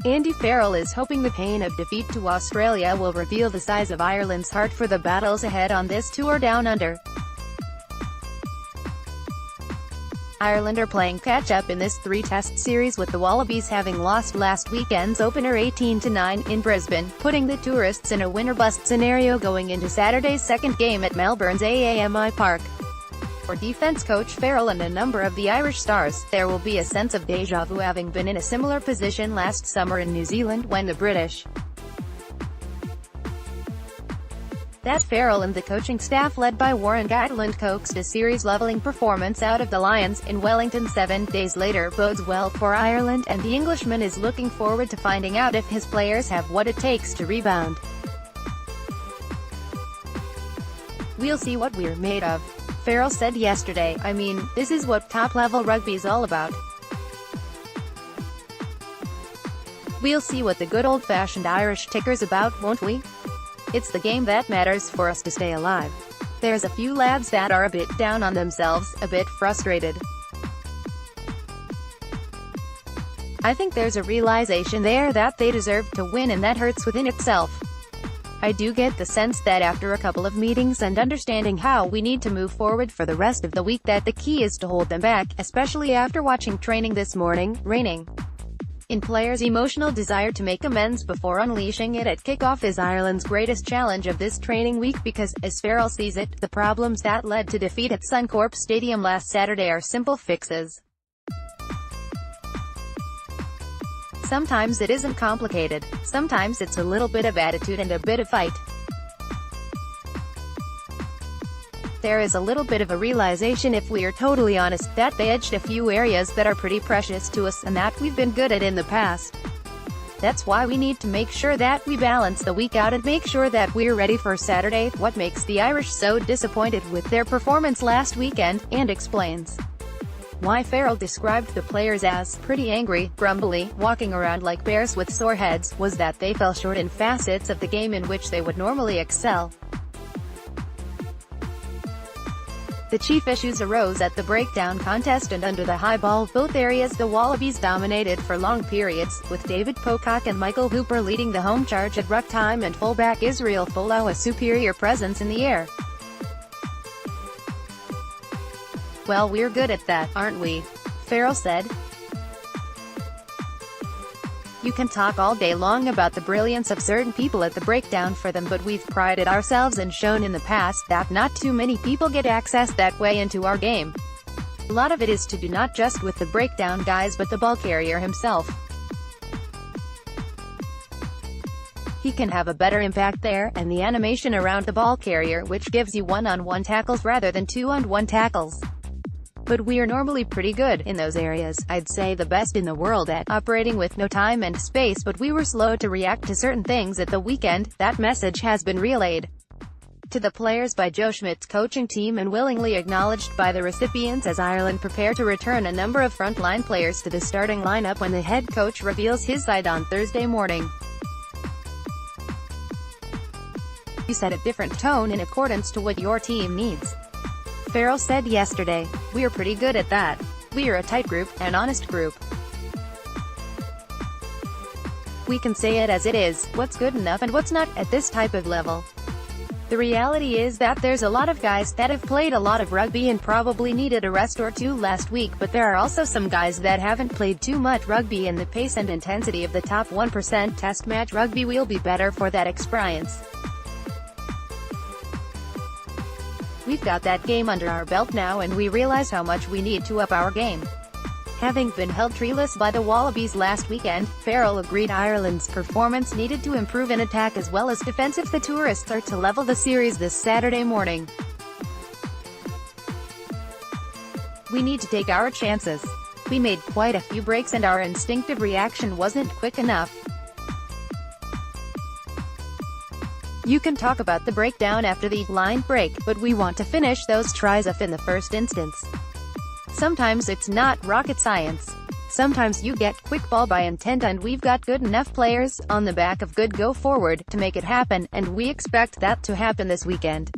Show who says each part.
Speaker 1: Andy Farrell is hoping the pain of defeat to Australia will reveal the size of Ireland's heart for the battles ahead on this tour down under. Ireland are playing catch-up in this three-test series, with the Wallabies having lost last weekend's opener 18-9 in Brisbane, putting the tourists in a win-or-bust scenario going into Saturday's second game at Melbourne's AAMI Park. For defence coach Farrell and a number of the Irish stars, there will be a sense of déjà vu, having been in a similar position last summer in New Zealand when the British that Farrell and the coaching staff led by Warren Gatland coaxed a series-levelling performance out of the Lions in Wellington 7 days later bodes well for Ireland, and the Englishman is looking forward to finding out if his players have what it takes to rebound. "We'll see what we're made of," Farrell said yesterday. "I mean, this is what top-level rugby's all about. We'll see what the good old-fashioned Irish ticker's about, won't we? It's the game that matters for us to stay alive." There's a few lads that are a bit down on themselves, a bit frustrated. "I think there's a realization there that they deserve to win, and that hurts within itself. I do get the sense that after a couple of meetings and understanding how we need to move forward for the rest of the week, that the key is to hold them back, especially after watching training this morning, reining in players' emotional desire to make amends before unleashing it at kickoff is Ireland's greatest challenge of this training week, because, as Farrell sees it, the problems that led to defeat at Suncorp Stadium last Saturday are simple fixes. Sometimes it isn't complicated. Sometimes it's a little bit of attitude and a bit of fight. There is a little bit of a realization, if we are totally honest, that they edged a few areas that are pretty precious to us, and that we've been good at in the past. That's why we need to make sure that we balance the week out and make sure that we're ready for Saturday." What makes the Irish so disappointed with their performance last weekend, and explains why Farrell described the players as pretty angry, grumbly, walking around like bears with sore heads, was that they fell short in facets of the game in which they would normally excel. The chief issues arose at the breakdown contest and under the high ball. Both areas the Wallabies dominated for long periods, with David Pocock and Michael Hooper leading the home charge at ruck time and fullback Israel Folau a superior presence in the air. "Well, we're good at that, aren't we?" Farrell said. "You can talk all day long about the brilliance of certain people at the breakdown for them, but we've prided ourselves and shown in the past that not too many people get access that way into our game. A lot of it is to do not just with the breakdown guys but the ball carrier himself. He can have a better impact there, and the animation around the ball carrier, which gives you one-on-one tackles rather than two-on-one tackles. But we are normally pretty good in those areas. I'd say the best in the world at operating with no time and space, but we were slow to react to certain things at the weekend." That message has been relayed to the players by Joe Schmidt's coaching team and willingly acknowledged by the recipients as Ireland prepare to return a number of frontline players to the starting lineup when the head coach reveals his side on Thursday morning. "You set a different tone in accordance to what your team needs," Farrell said yesterday. "We're pretty good at that. We're a tight group, an honest group. We can say it as it is, what's good enough and what's not, at this type of level. The reality is that there's a lot of guys that have played a lot of rugby and probably needed a rest or two last week, but there are also some guys that haven't played too much rugby, and the pace and intensity of the top 1% test match rugby will be better for that experience. We've got that game under our belt now, and we realize how much we need to up our game." Having been held treeless by the Wallabies last weekend, Farrell agreed Ireland's performance needed to improve in attack as well as defense if the tourists are to level the series this Saturday morning. "We need to take our chances. We made quite a few breaks and our instinctive reaction wasn't quick enough. You can talk about the breakdown after the line break, but we want to finish those tries off in the first instance. Sometimes it's not rocket science. Sometimes you get quick ball by intent, and we've got good enough players, on the back of good go forward, to make it happen, and we expect that to happen this weekend."